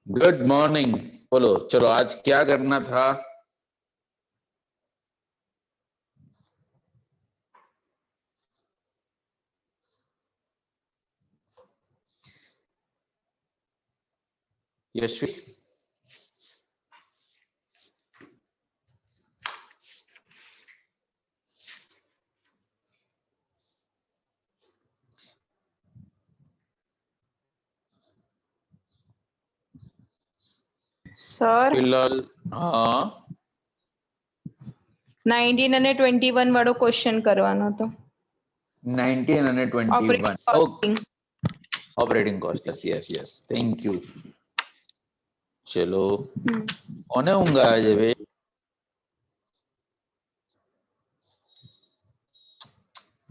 Good morning. बोलो, चलो आज क्या करना था? यशवी, સર फिलहाल हाँ 19 અને 21 વાળો ક્વેશ્ચન કરવાનો હતો 19 અને 21 okay operating cost yes yes yes thank you. चलो કોને ઊંઘ આવે છે ભાઈ?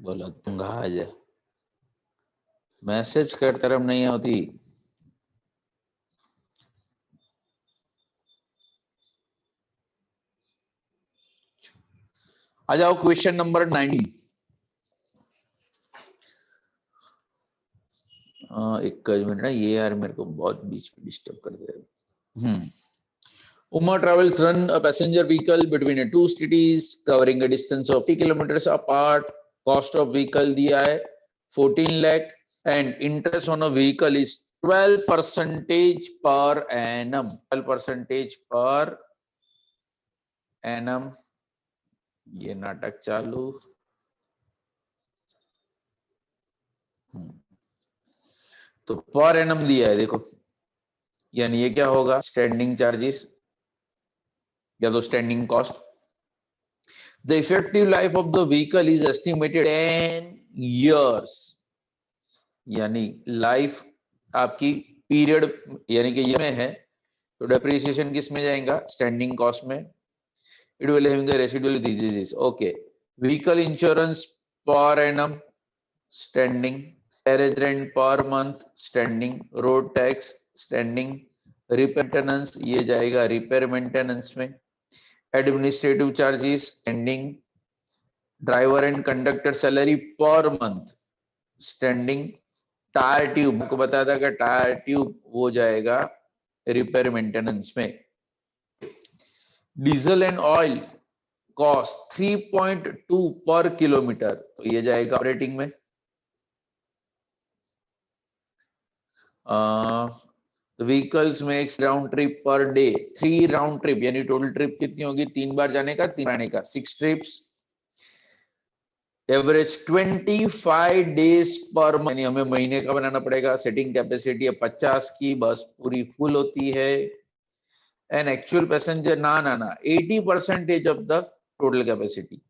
बोलो ઊંઘ આવે છે, मैसेज कर तरफ नहीं होती। आ जाओ क्वेश्चन नंबर 90। एक मिनट ना, ये यार मेरे को बहुत बीच में डिस्टर्ब कर दे। Uma travels run a passenger vehicle between two cities covering a distance of 50 kilometers apart. Cost of vehicle दिया है 14 lakh and interest on a vehicle is 12% per annum. 12% per annum। ये नाटक चालू। तो पर एनम दिया है, देखो, यानी ये क्या होगा? स्टैंडिंग चार्जेस या तो standing cost. The effective life of the vehicle is estimated 10 years, यानी लाइफ आपकी पीरियड यानी कि ये में है, तो डेप्रिसिएशन किस में जाएगा? स्टैंडिंग कॉस्ट में। It will having a residual diseases. Okay, vehicle insurance per annum standing, carriage rent per month standing, road tax standing, repair maintenance ये जाएगा रिपेयर मेंटेनेंस में, administrative charges standing, driver and conductor salary per month standing, tyre tube को बताया था कि tyre tube वो जाएगा repair maintenance में। डीजल एंड ऑयल कॉस्ट 3.2 पर किलोमीटर, तो ये जाएगा ऑपरेटिंग में। Vehicles makes round trip per day 3 round trip, यानी टोटल ट्रिप कितनी होगी? 3 बार जाने का 3 आने का, 6 ट्रिप्स। एवरेज 25 डेज पर, यानी हमें महीने का बनाना पड़ेगा। सेटिंग कैपेसिटी है 50 की, बस पूरी फुल होती है। एंड एक्चुअल पैसेंजर ना 80% ऑफ द टोटल कैपेसिटी।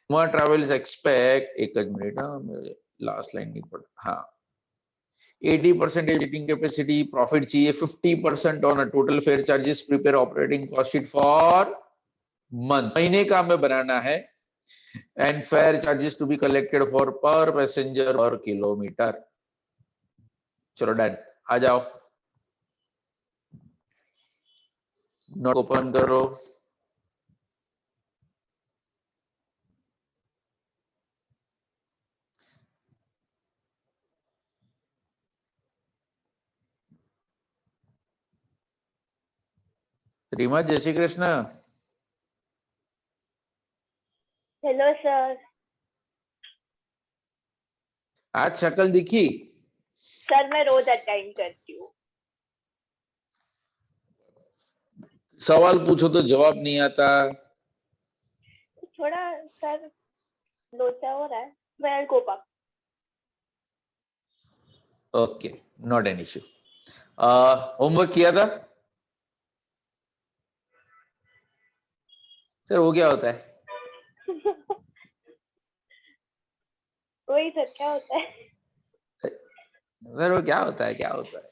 वहां ट्रेवल्स एक्सपेक्ट, एक मिनट, मेरे लास्ट लाइन नहीं पढ़ा, हाँ 80% seating capacity, प्रॉफिट चाहिए 50% on total fare charges, prepare operating cost sheet for month, महीने का हमें बनाना है। And fare charges to be collected for per passenger और किलोमीटर। चलो डन, आ जाओ, नोट ओपन करो। रीमा, जय श्री कृष्ण। Hello sir. आज शक्ल दिखी? सर मैं रोज अटेंड करती हूँ। सवाल पूछो तो जवाब नहीं आता। थोड़ा सर लोचा हो रहा है। Well go back. Okay, not an issue. Homework किया था? सर वो क्या होता है? वही सर, क्या होता है? सर वो क्या होता है, क्या होता है?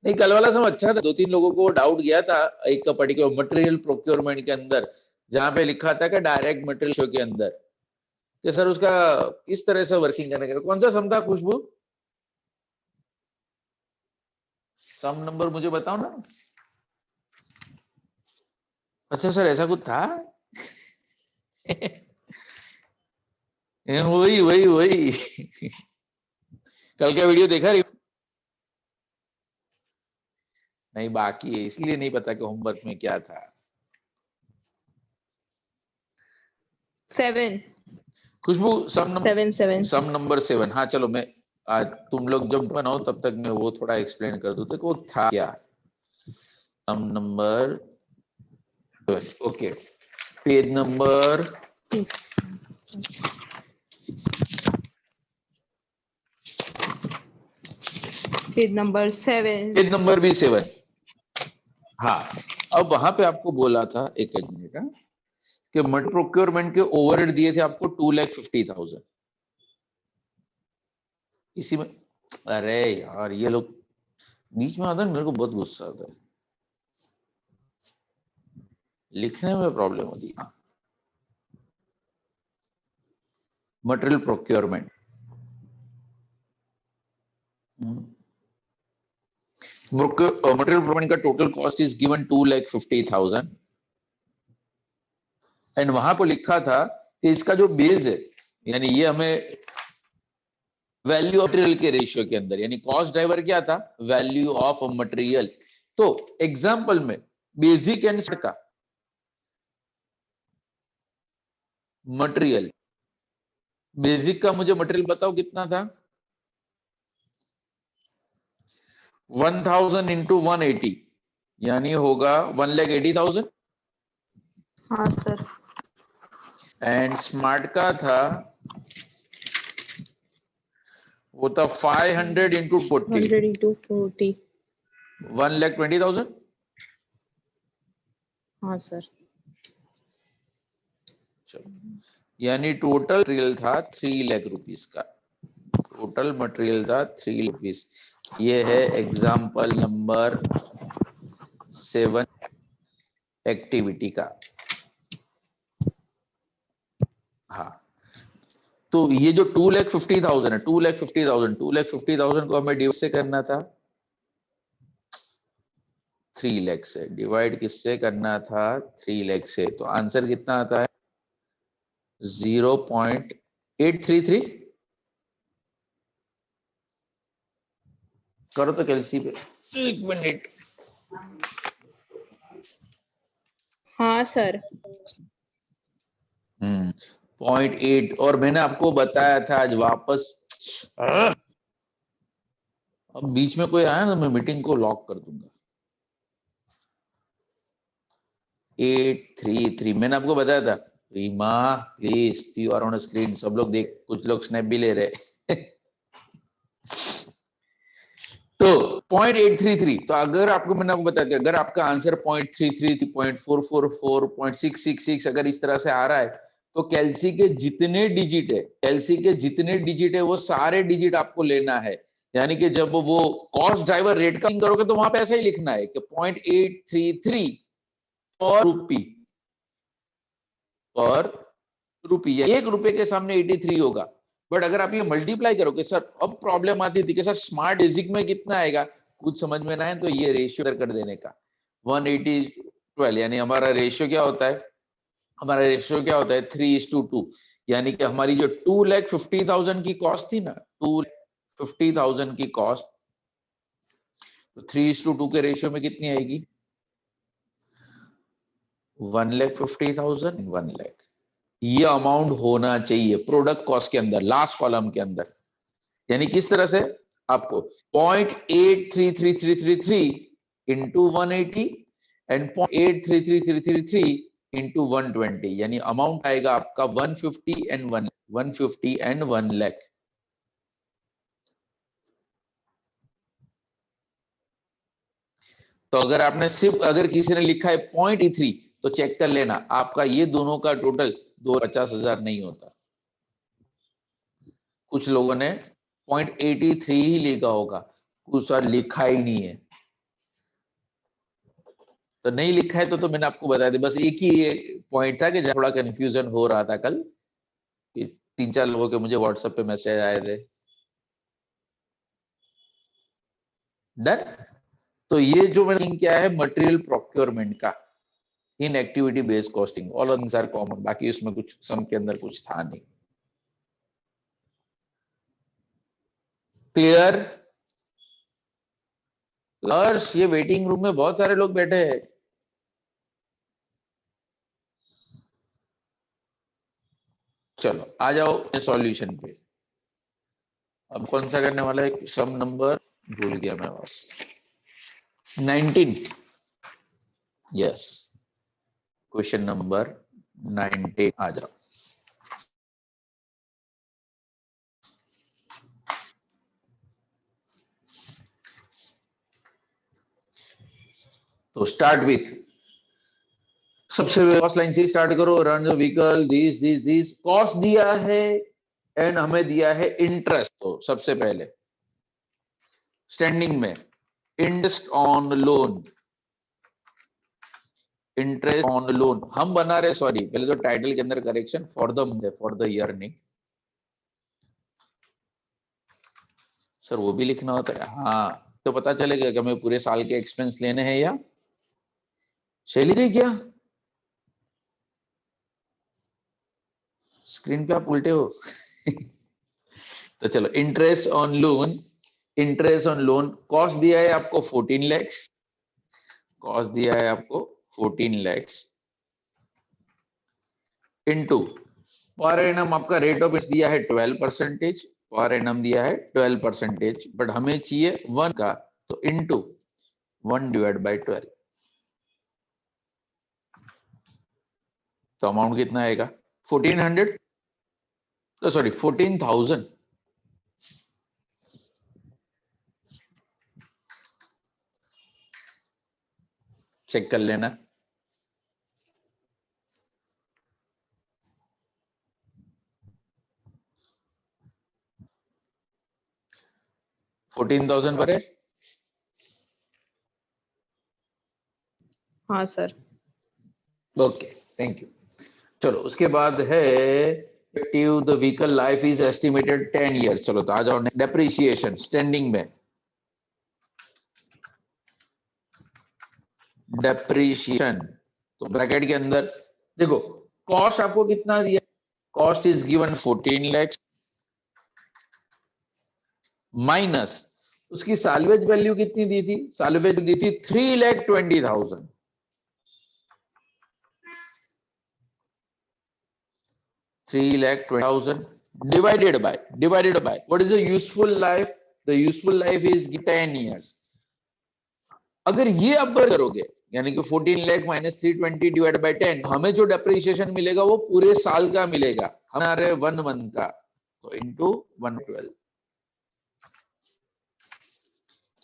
नहीं, कल वाला सब अच्छा था, 2-3 लोगों को डाउट गया था एक पर्टिकुलर मटेरियल प्रोक्योरमेंट के अंदर, जहां पे लिखा था कि डायरेक्ट मटेरियल शो के अंदर, कि सर उसका इस तरह से वर्किंग करने का कौन सा सम था? खुशबू, सम नंबर मुझे बताओ ना। अच्छा सर, ऐसा कुछ था। वही वही वही। कल का वीडियो देखा? नहीं बाकी है, इसलिए नहीं पता कि होमवर्क में क्या था। 7 खुशबू सेवन सेवन सम नंबर 7। हाँ चलो, मैं आज तुम लोग जब बनाओ तब तक मैं वो थोड़ा एक्सप्लेन कर दूं, तो वो था क्या some number 7। Okay, page number page number 7। Page number भी 7। हाँ, अब वहां पे आपको बोला था, एक मिनट, कि मट प्रोक्योरमेंट के ओवरहेड दिए थे आपको 2,50,000। इसी में, अरे यार ये लोग बीच में आता है, मेरे को बहुत गुस्सा आता है, लिखने में प्रॉब्लम होती है। मटेरियल प्रोक्योरमेंट, मटेरियल प्रोक्योरमेंट का total cost is given 2,50,000 and वहां पर लिखा था कि इसका जो बेस है, यानी ये हमें वैल्यू ऑफ मटेरियल के रेशियो के अंदर, यानी कॉस्ट ड्राइवर क्या था, वैल्यू ऑफ मटेरियल। तो एग्जांपल में बेसिक एंड का मटेरियल, बेसिक का मुझे मटेरियल बताओ कितना था, 1,000 इंटू 180, यानी होगा 1,80,000। हाँ सर। एंड स्मार्ट का था, वो था 500 इंटू 40, 100 into 40। 1,20,000। हाँ सर। चलो, यानी टोटल मटेरियल था 3 लाख रुपीस का, टोटल मटेरियल था 3 लाख रुपीस। ये है एग्जाम्पल नंबर 7 एक्टिविटी का। हाँ, तो ये जो 2,50,000 है, 2,50,000 को हमें डिवाइड से करना था 3 लाख से, डिवाइड किससे करना था, 3 लाख से। तो आंसर कितना आता है, 0.833। करो तो कैलसी पे, एक मिनट। हाँ सर। 0.8, और मैंने आपको बताया था आज वापस, अब बीच में कोई आया ना, मैं मीटिंग को लॉक कर दूंगा। 833 मैंने आपको बताया था। Reema please, you are on screen, सब लोग देख, कुछ लोग स्नैप भी ले रहे। तो 0.833, तो अगर आपको, मैंने आपको बताया था, अगर आपका आंसर 0.33, 0.444, 0.666 अगर इस तरह से आ रहा है, तो कैल्सी के जितने डिजिट है, कैल्सी के जितने डिजिट है वो सारे डिजिट आपको लेना है। यानी कि जब वो कॉस्ट ड्राइवर रेट का करोगे तो वहां पे ऐसा ही लिखना है कि 0.833 पर रुपी, पर रुपी, या 1 रुपए के सामने 83 होगा। बट अगर आप ये मल्टीप्लाई करोगे सर, अब प्रॉब्लम आती थी कि सर स्मार्ट बेसिक में कितना आएगा, कुछ समझ में ना है तो ये रेशियो कर देने का 180:12, यानी हमारा रेशियो क्या होता है, हमारा रेशियो क्या होता है 3:2, यानी कि हमारी जो 2,50,000 की कॉस्ट थी ना, 2,50,000 की कॉस्ट, तो 3:2 के रेशियो में कितनी आएगी, 1,50,000, 1 लाख। ये अमाउंट होना चाहिए प्रोडक्ट कॉस्ट के अंदर, लास्ट कॉलम के अंदर। यानी किस तरह से, आपको 0.833333 इंटू 180 एंड 0.833333 इंटू 120, यानी अमाउंट आएगा आपका 150 एंड 1 लाख। तो अगर आपने सिर्फ, अगर किसी ने लिखा है 0.3, तो चेक कर लेना आपका ये दोनों का टोटल 2,50,000 नहीं होता। कुछ लोगों ने 0.83 ही लिखा होगा, कुछ और लिखा ही नहीं है। तो नहीं लिखा है तो मैंने आपको बता दिया, बस एक ही पॉइंट था कि जहाँ थोड़ा कंफ्यूजन हो रहा था कल, 3-4 लोगों के मुझे व्हाट्सएप पे मैसेज आए थे। डन। तो ये जो मैंने किया है मटेरियल प्रोक्योरमेंट का in activity based costing, all things are common, बाकी उसमें कुछ सम के अंदर कुछ था नहीं। क्लियर, हर्ष, ये वेटिंग रूम में बहुत सारे लोग बैठे हैं। चलो आ जाओ सॉल्यूशन पे। अब कौन सा करने वाला है? सम नंबर भूल गया मैं बस। 19। यस, क्वेश्चन नंबर 19 आ जाओ। तो स्टार्ट विथ, सबसे कॉस्ट लाइन से स्टार्ट करो। रन व्हीकल दिस कॉस्ट दिया है एंड हमें दिया है इंटरेस्ट। तो सबसे पहले स्टैंडिंग में interest on loan, interest on loan हम बना रहे, सॉरी पहले तो टाइटल के अंदर करेक्शन, फॉर द ईयर नहीं सर, वो भी लिखना होता है। हाँ, तो पता चलेगा कि हमें पूरे साल के एक्सपेंस लेने हैं या शैली गई क्या? स्क्रीन पे आप उल्टे हो। तो चलो, interest on loan, interest on loan cost दिया है आपको 14 लैक्स, कॉस्ट दिया है आपको 14 लैक्स इनटू पर एनम आपका रेट ऑफ इंटरेस्ट दिया है 12%, पर एनम दिया है 12%, बट हमें चाहिए 1 का, तो इनटू 1/12। तो अमाउंट कितना आएगा? 1400, तो सॉरी 14,000। चेक कर लेना। $14,000 पर है। हाँ सर। Okay, thank you. चलो उसके बाद है active the vehicle life is estimated 10 years. चलो तो आ जाओ डेप्रिसिएशन स्टैंडिंग में, डेप्रिसिएशन तो ब्रैकेट के अंदर देखो, कॉस्ट आपको कितना दिया? Cost is given 14 lakhs minus उसकी साल्वेज वैल्यू कितनी दी थी? साल्वेज दी थी 3,20,000। 3,20,000 divided by what is the useful life? The useful life is 10 years. अगर ये आप करोगे, यानी कि 14 लाख माइनस 320 डिवाइड बाई 10, हमें जो डेप्रिसिएशन मिलेगा वो पूरे साल का मिलेगा, हमारे 1 मंथ का, तो इनटू 112,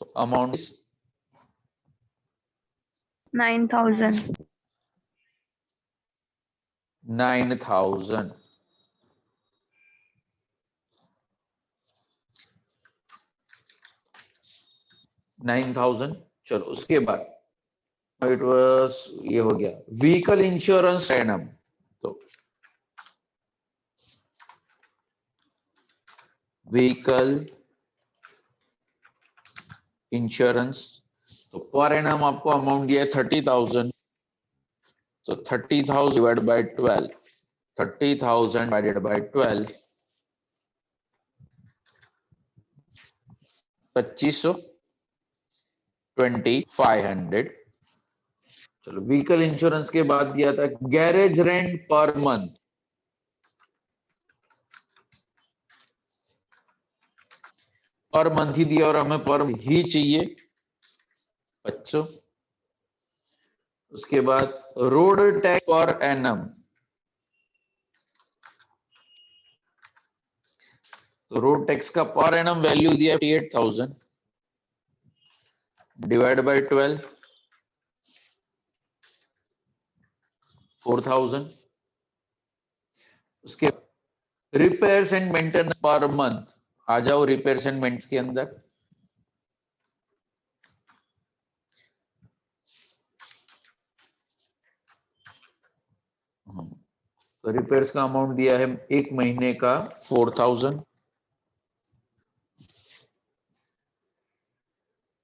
तो अमाउंट इज 9,000. 9,000। चलो उसके बाद इट वाज, ये हो गया व्हीकल इंश्योरेंस एनम। तो व्हीकल इंश्योरेंस, तो पर एनम आपको अमाउंट दिया है 30,000, तो 30,000 डिवाइड बाय 12, 30,000 डिवाइडेड बाय 12, 2500, 2500। चलो व्हीकल इंश्योरेंस के बाद दिया था garage rent per month, per month ही दिया और हमें पर ही चाहिए 2500। उसके बाद रोड टैक्स पर एनम, तो रोड टैक्स का पर एनम वैल्यू दिया 58,000 डिवाइड बाय 12, 4,000। उसके repairs and maintenance per month, आ जाओ रिपेयर्स एंड मेंटेनेंस के अंदर, तो रिपेयर्स का अमाउंट दिया है एक महीने का 4,000।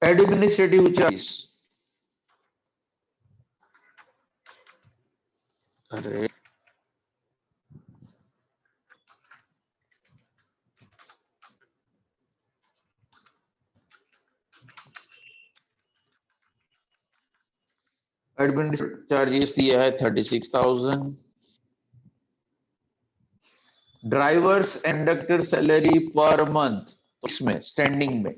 एडमिनिस्ट्रेटिव चार्ज, अरे एडमिनिस्ट्रेटिव चार्जेस दिया है 36,000। Drivers inductor salary per month, तो इसमें स्टैंडिंग में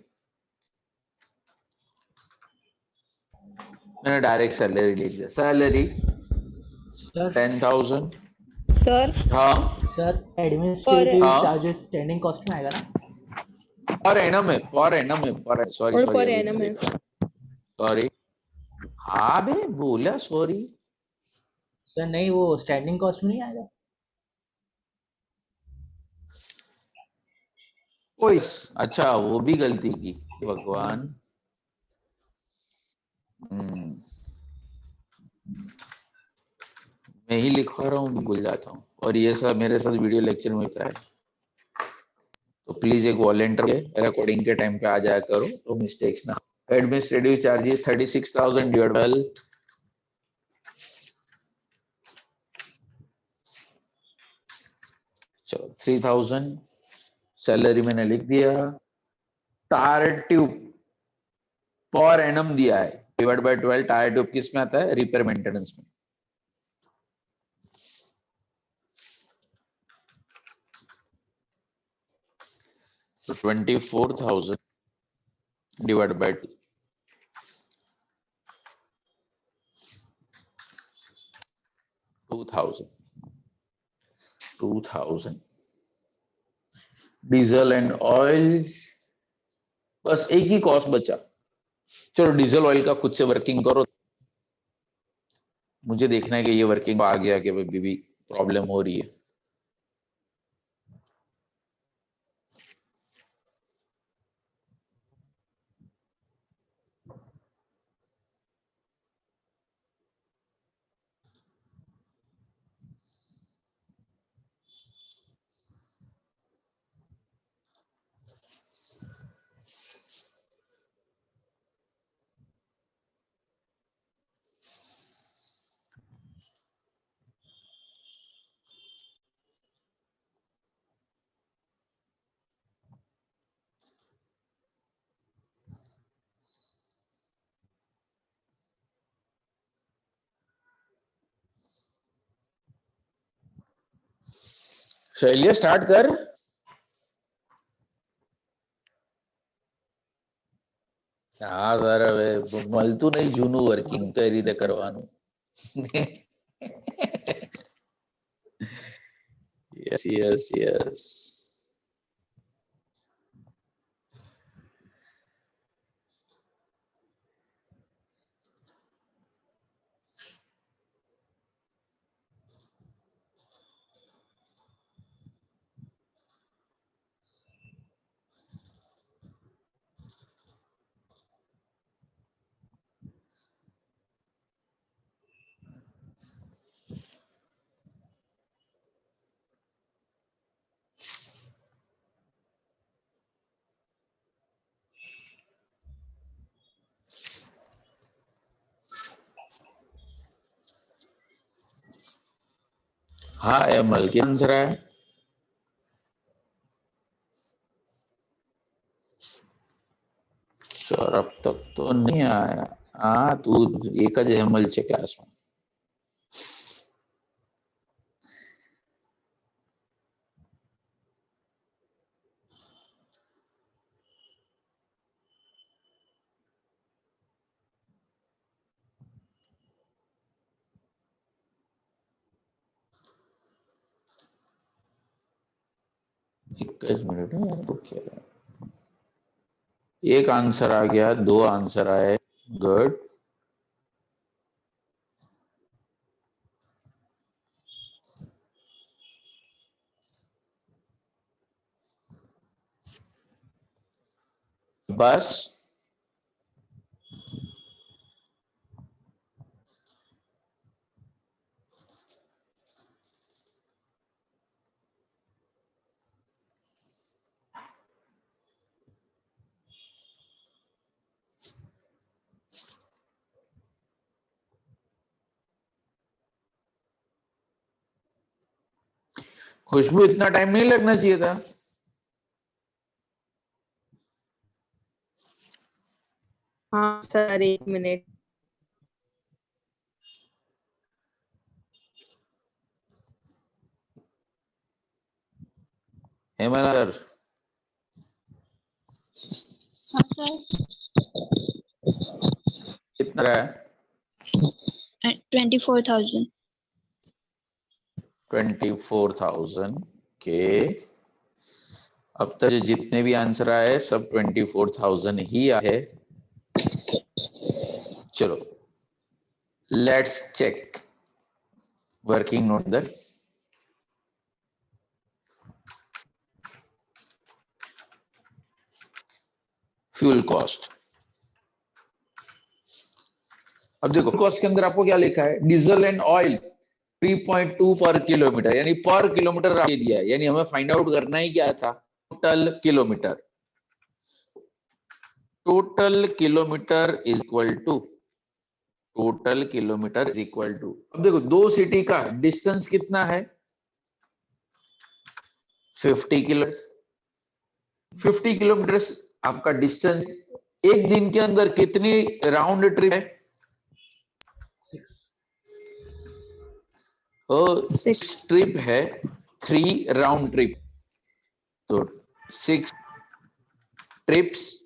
मैंने डायरेक्ट सैलरी लिख दिया। Salary sir 10,000। सर हाँ सर एडमिनिस्ट्रेटिव हाँ चार्जेस स्टैंडिंग कॉस्ट में आएगा ना? पर एनम है, पर एनम है, पर सॉरी और सॉरी पर अभी एनम है। सॉरी। हाँ बे बोला सॉरी। सर नहीं, वो स्टैंडिंग कॉस्ट में नहीं आएगा? ओए अच्छा वो भी गलती की भगवान। हम्म, मैं ही लिखवा रहा हूँ भूल जाता हूँ, और ये सब मेरे साथ वीडियो लेक्चर में होता है। तो प्लीज एक वॉलेंटियर रिकॉर्डिंग के टाइम पे आ जाया करो तो मिस्टेक्स ना। एडमिनिस्ट्रेटिव चार्जेस 36,000 डिवाइडेड, चलो 3,000। सैलरी मैंने लिख दिया। टायर ट्यूब पर एनम दिया है, डिवाइड बाय 12। टायर ट्यूब किस में आता है? रिपेयर मेंटेनेंस में। तो 24,000 divide by 2,000। Diesel and oil, बस एक ही कॉस्ट बचा। चलो डीजल ऑयल का खुद से वर्किंग करो, मुझे देखना है कि ये वर्किंग आ गया कि अभी भी प्रॉब्लम हो रही है। शैलिया स्टार्ट कर। હા સર હવે મળતું નહીં જૂનું વર્કિંગ કઈ રીતે કરવાનું. Yes yes yes. हाँ एमएल क्या आंसर है? सर अब तक तो नहीं आया. हाँ तू एक જ એમએલ છે ક્લાસમાં. एक જ मिनट है यार, रुक क्या. एक आंसर आ गया, दो आंसर आए. गुड. बस खुशबू इतना टाइम नहीं लगना चाहिए था. हाँ सर, 1 मिनट। हेमंत सर हाँ सर, कितना रहा है? 24,000। 24,000 के। अब तक जितने भी आंसर आए सब 24,000 ही आए। चलो लेट्स चेक वर्किंग नोट दर। Fuel cost. अब देखो कॉस्ट के अंदर आपको क्या लिखा है, डीजल एंड ऑयल 3.2 पर किलोमीटर, यानी पर किलोमीटर आपने दिया है, यानी हमें फाइंड आउट करना ही क्या था, total kilometre. Total kilometre is equal to, total kilometre is equal to, अब देखो दो सिटी का डिस्टेंस कितना है, 50 किलोमीटर। 50 किलोमीटर आपका डिस्टेंस, एक दिन के अंदर कितनी राउंड ट्रिप है? 6। Six. ट्रिप है 3 राउंड ट्रिप, तो 6 ट्रिप्स।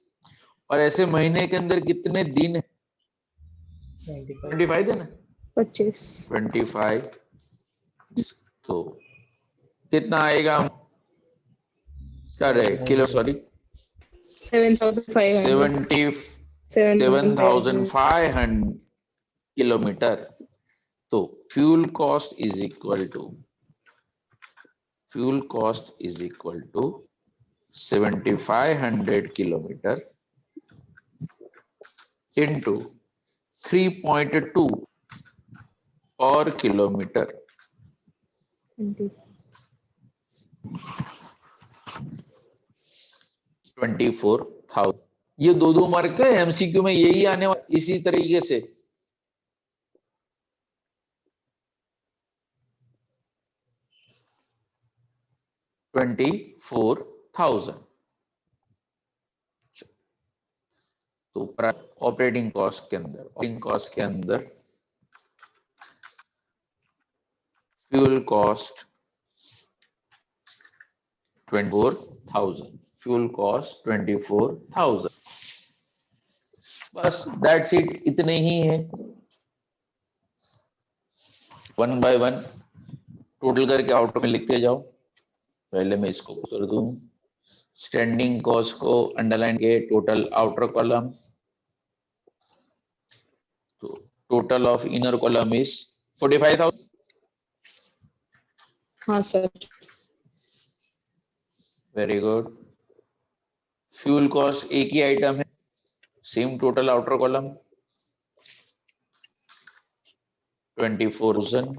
और ऐसे महीने के अंदर कितने दिन है? 25 है ना, 25. 25। तो कितना आएगा, अरे किलो सॉरी 7,500. 7,500 किलोमीटर। तो fuel cost is equal to, fuel cost is equal to 7,500 kilometre into 3.2 और किलोमीटर। 24,000। ये दो मार्क है, एमसीक्यू में यही आने वाला इसी तरीके से। $24,000। तो ऑपरेटिंग कॉस्ट के अंदर, ऑपरेटिंग कॉस्ट के अंदर फ्यूल कॉस्ट 24,000, फ्यूल कॉस्ट 24,000। बस दैट्स इट, इतने ही है। वन बाय वन टोटल करके आउटर में लिखते जाओ। पहले मैं इसको कर दूं, स्टैंडिंग कॉस्ट को अंडरलाइन के टोटल आउटर कॉलम, तो total of inner column is 45,000। हाँ sir. Very good. Fuel cost एक ही आइटम है, same total outer column 24,000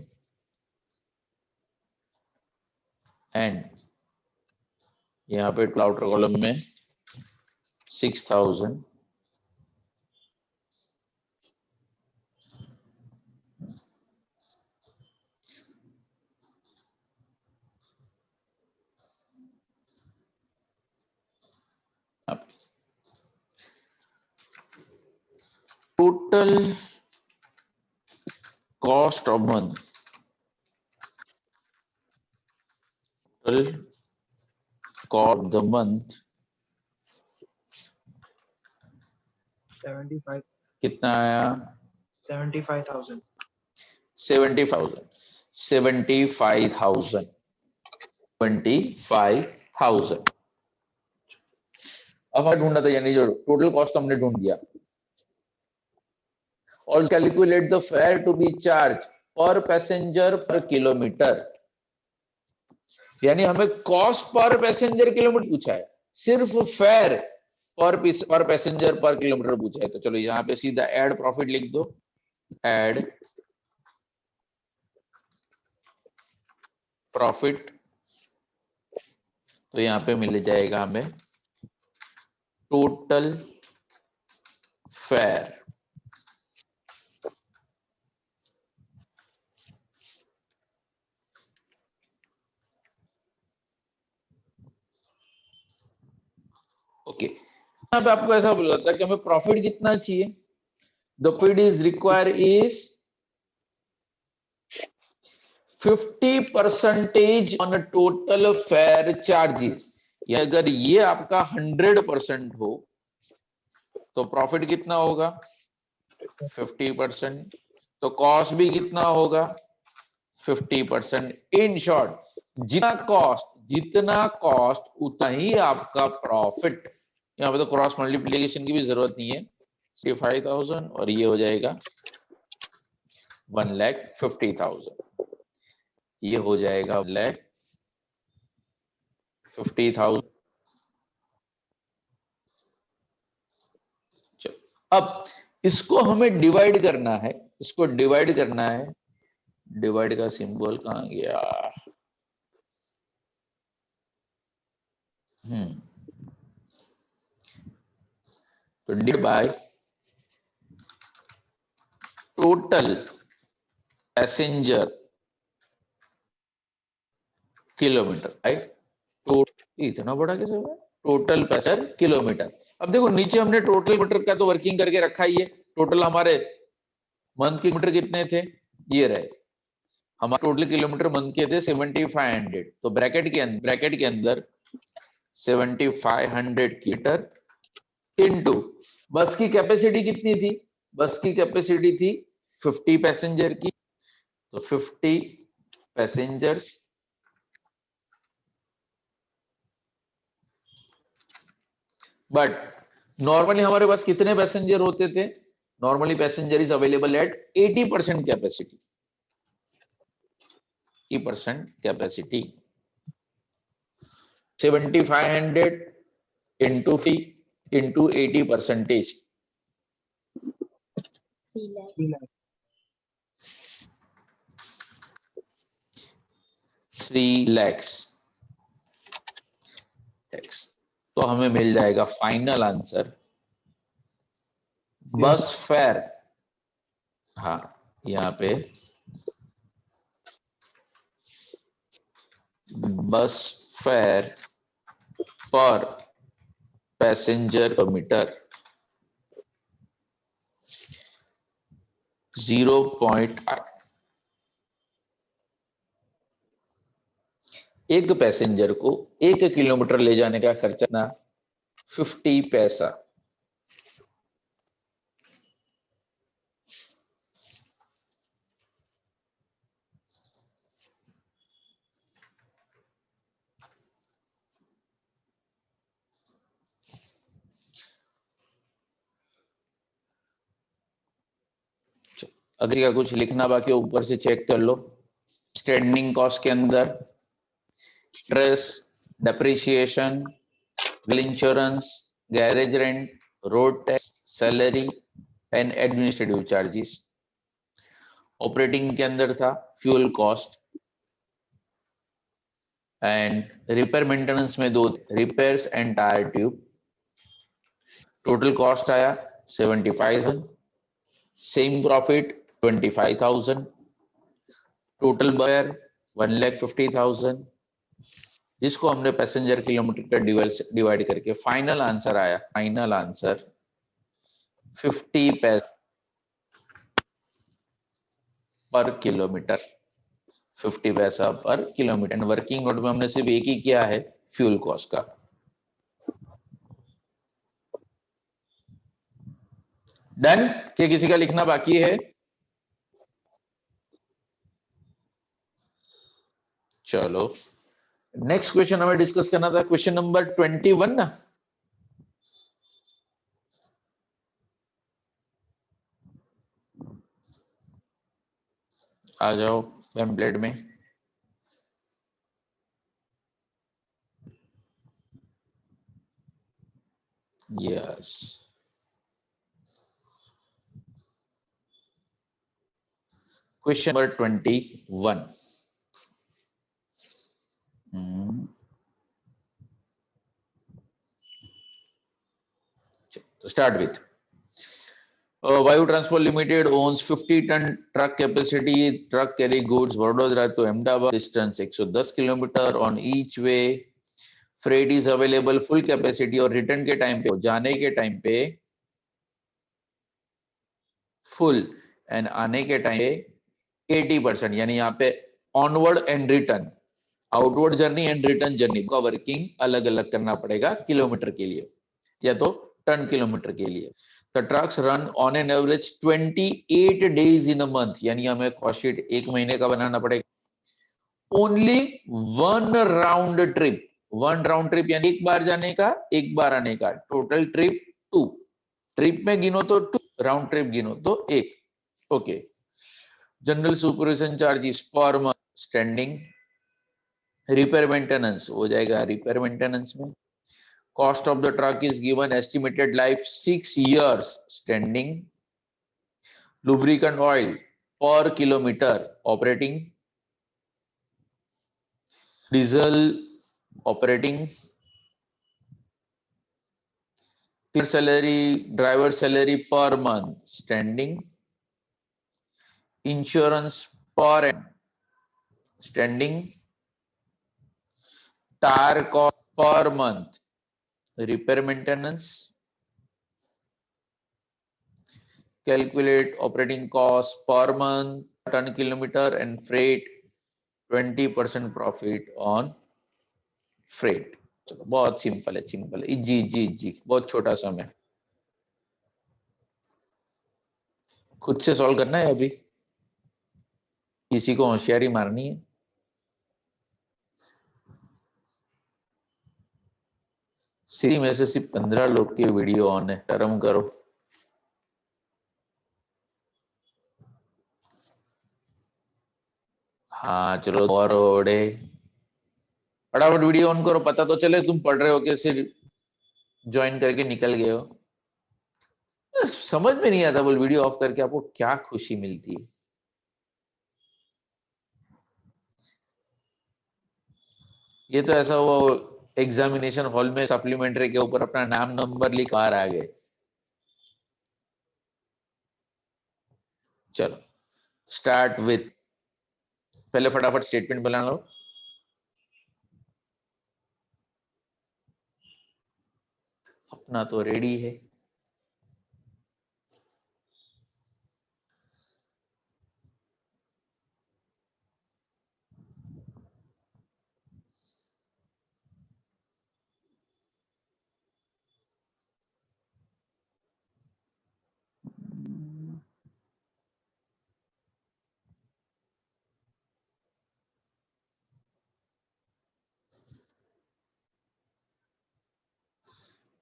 and यहाँ पे आउटर कॉलम में 6,000। अब total cost of month, total cost of the month 75 कितना आया? 75,000 75,000 75,000 25,000। अब हमें ढूंढना था, यानी जो टोटल कॉस्ट हमने ढूंढ दिया। और calculate the fare to be charge per passenger per kilometre, यानी हमें कॉस्ट पर पैसेंजर किलोमीटर पूछा है, सिर्फ फेयर पर पैसेंजर पर किलोमीटर पूछा है। तो चलो यहाँ पे सीधा ऐड प्रॉफिट लिख दो, ऐड प्रॉफिट। तो यहाँ पे मिल जाएगा हमें टोटल फेयर, ओके। यहाँ पे आपको ऐसा बोला था कि हमें प्रॉफिट कितना चाहिए, the profit is require is 50% on total fare charges. अगर ये आपका 100% हो तो प्रॉफिट कितना होगा? 50%। तो कॉस्ट भी कितना होगा? 50%। इन शॉर्ट, जितना कॉस्ट उतना ही आपका प्रॉफिट। यहाँ पे तो क्रॉस मल्टीप्लीकेशन की भी जरूरत नहीं है। 65,000 और ये हो जाएगा 1,50,000। ये हो जाएगा 1,50,000। अब इसको हमें डिवाइड करना है। डिवाइड का सिंबल कहाँ गया? तो divide by total passenger kilometre, right? तो इतना बड़ा कैसे होगा? Total passenger kilometre. अब देखो नीचे हमने टोटल किलोमीटर का तो वर्किंग करके रखा ही है। टोटल हमारे मंथ के किलोमीटर कितने थे? ये रहे हमारे टोटल किलोमीटर मंथ के थे 7500। तो ब्रैकेट के अंदर 7500 किलोमीटर इनटू बस की कैपेसिटी कितनी थी? बस की कैपेसिटी थी 50 पैसेंजर की। तो 50 पैसेंजर्स बट नॉर्मली हमारे पास कितने पैसेंजर होते थे? Normally passenger is available at 80% capacity. 80% capacity. 7500 into 80%। 3 lakhs। तो हमें मिल जाएगा फाइनल आंसर बस फेयर। हाँ, यहाँ पे बस फेयर पर पैसेंजर किलोमीटर 0.8। एक पैसेंजर को 1 किलोमीटर ले जाने का खर्चा ना 50 पैसा। अगर का कुछ लिखना बाकी ऊपर से चेक कर लो। स्टैंडिंग कॉस्ट के अंदर interest, depreciation, insurance, garage rent, road tax, salary and administrative charges. Operating के अंदर था fuel cost and repair maintenance में 2 repairs and tyre tube. Total cost आया 75,000। Same profit 25,000। टोटल बायर 1,50,000, जिसको हमने पैसेंजर किलोमीटर का डिवाइड करके फाइनल आंसर आया। फाइनल आंसर 50 पैसे पर किलोमीटर। 50 पैसा पर किलोमीटर। वर्किंग नोट में हमने सिर्फ एक ही किया है, फ्यूल कॉस्ट का। डन? क्या किसी का लिखना बाकी है? चलो नेक्स्ट क्वेश्चन हमें डिस्कस करना था, क्वेश्चन नंबर 21 ना। आ जाओ टेम्पलेट में। Yes, question number 21। Start with Vayu Transport Limited owns 50-ton truck capacity. Truck carry goods Vadodara to Ahmedabad. Distance 110 kilometre on each way. Freight is available full capacity और return के time पे, जाने के time पे full and आने के time पे 80%। यानी यहाँ पे onward and return, outward journey and return journey का वर्किंग अलग अलग करना पड़ेगा किलोमीटर के लिए या तो टन किलोमीटर के लिए। The trucks run on an average 28 days in a month, यानी हमें कॉस्ट शीट एक महीने का बनाना पड़ेगा। ओनली वन राउंड ट्रिप यानी एक बार जाने का एक बार आने का, टोटल ट्रिप 2, ट्रिप में गिनो तो 2, राउंड ट्रिप गिनो तो 1। Okay, general supervision charges per month standing, repair maintenance हो जाएगा रिपेयर मेंटेनेंस में। Cost of the truck is given estimated life 6 years standing. Lubricant oil per kilometre operating, diesel operating, salary driver salary per month standing, insurance per standing, tyre cost per month, repair maintenance, calculate operating cost per month, ton kilometer and freight, 20% profit on freight। चलो बहुत simple है जी जी जी, बहुत छोटा सा है, खुद से solve करना है, अभी किसी को होशियारी मारनी है। सिरी में से सिर्फ 15 लोग के वीडियो ऑन है, शर्म करो। हाँ चलो और ओढ़े, फटाफट वीडियो ऑन करो, पता तो चले तुम पढ़ रहे हो कि सिर्फ ज्वाइन करके निकल गए हो। समझ में नहीं आता, बोल वीडियो ऑफ करके आपको क्या खुशी मिलती है। ये तो ऐसा वो एग्जामिनेशन हॉल में सप्लीमेंट्री के ऊपर अपना नाम नंबर लिख बाहर आ गए। चलो स्टार्ट विथ, पहले फटाफट स्टेटमेंट बना लो। अपना तो रेडी है।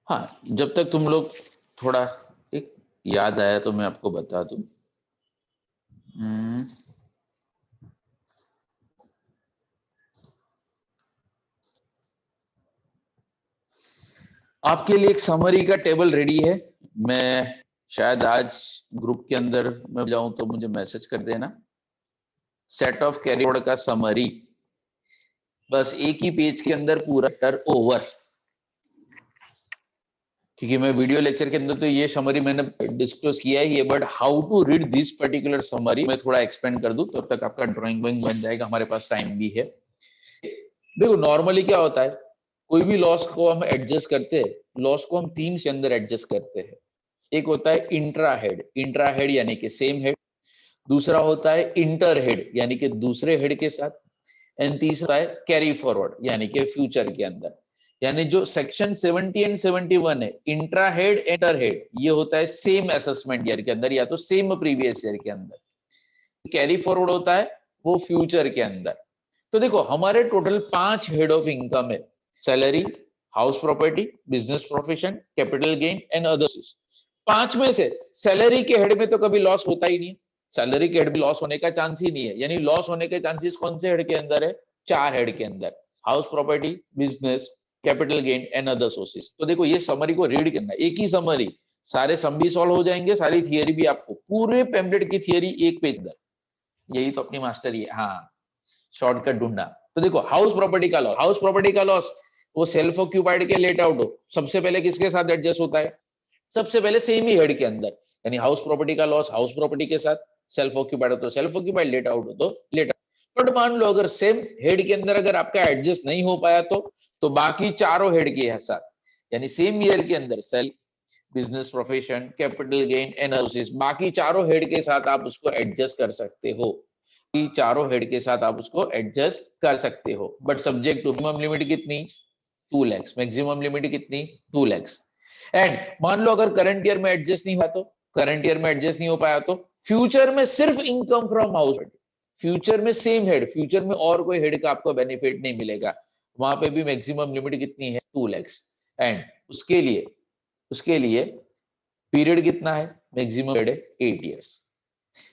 हाँ, जब तक तुम लोग थोड़ा एक याद आया तो मैं आपको बता दूं। आपके लिए एक समरी का टेबल रेडी है। मैं शायद आज ग्रुप के अंदर मैं जाऊं तो मुझे मैसेज कर देना। सेट ऑफ कैरी फॉरवर्ड का समरी, बस एक ही पेज के अंदर पूरा टर ओवर, क्योंकि मैं वीडियो लेक्चर के अंदर तो ये समरी मैंने डिस्क्लोज किया ही है, but how to read this particular summary मैं थोड़ा एक्सपेंड कर दूं, तब तक आपका ड्राइंग वाइंग बन जाएगा, हमारे पास टाइम भी है। देखो नॉर्मली क्या होता है, कोई भी लॉस को हम एडजस्ट करते हैं, लॉस को हम 3 के अंदर एडजस्ट करते हैं। एक होता है इंट्रा हेड यानी कि सेम हेड, दूसरा होता है इंटर हेड यानी कि दूसरे हेड के साथ, एंड तीसरा है कैरी फॉरवर्ड यानी कि फ्यूचर के अंदर। यानी जो सेक्शन 70 एंड 71 है, इंट्रा हेड इंटर हेड, ये होता है सेम असेसमेंट ईयर के अंदर या तो सेम प्रीवियस ईयर के अंदर। कैरी फॉरवर्ड होता है वो फ्यूचर के अंदर। तो देखो हमारे टोटल 5 हेड ऑफ इनकम है, salary, house property, business profession, capital gain and others. 5 में से सैलरी के हेड में तो कभी लॉस होता ही नहीं, सैलरी के हेड में लॉस होने का चांस ही नहीं है। यानी लॉस होने के चांसेस कौन से हेड के अंदर है, 4 हेड के अंदर, house property, business, capital gain and other sources. तो देखो ये समरी को रीड करना, एक ही समरी, सारे सम भी सॉल्व हो जाएंगे, सारी थियरी भी आपको, पूरे पेम्पलेट की थियरी एक पेज अंदर, यही तो अपनी मास्टरी है। हाँ शॉर्टकट ढूंढना। तो देखो हाउस प्रॉपर्टी का लॉस वो सेल्फ ऑक्यूपाइड के लेट आउट हो, सबसे पहले किसके साथ एडजस्ट होता है, सबसे पहले सेम ही हेड के अंदर, यानी हाउस प्रॉपर्टी का लॉस हाउस प्रॉपर्टी के साथ, सेल्फ ऑक्यूपाइड हो तो सेल्फ ऑक्यूपाइड, लेट आउट हो तो लेट आउट। बट मान लो अगर सेम हेड के अंदर अगर आपका एडजस्ट नहीं हो पाया तो बाकी चारों हेड के साथ, यानी सेम ईयर के अंदर sale, business profession, capital gain and others, बाकी चारों हेड के साथ आप उसको एडजस्ट कर सकते हो। चारों हेड के साथ आप उसको एडजस्ट कर सकते हो, but subject to minimum limit कितनी 2 लाख, मैक्सिमम लिमिट कितनी 2 लाख। एंड मान लो अगर करंट ईयर में एडजस्ट नहीं हुआ तो, करंट ईयर में एडजस्ट नहीं हो पाया तो फ्यूचर में सिर्फ इनकम फ्रॉम हाउस, फ्यूचर में सेम हेड, फ्यूचर में और कोई हेड का आपको बेनिफिट नहीं मिलेगा, वहां पे भी मैक्सिमम लिमिट कितनी है 2 लाख। एंड उसके लिए पीरियड कितना है, मैक्सिमम पीरियड है 8 इयर्स।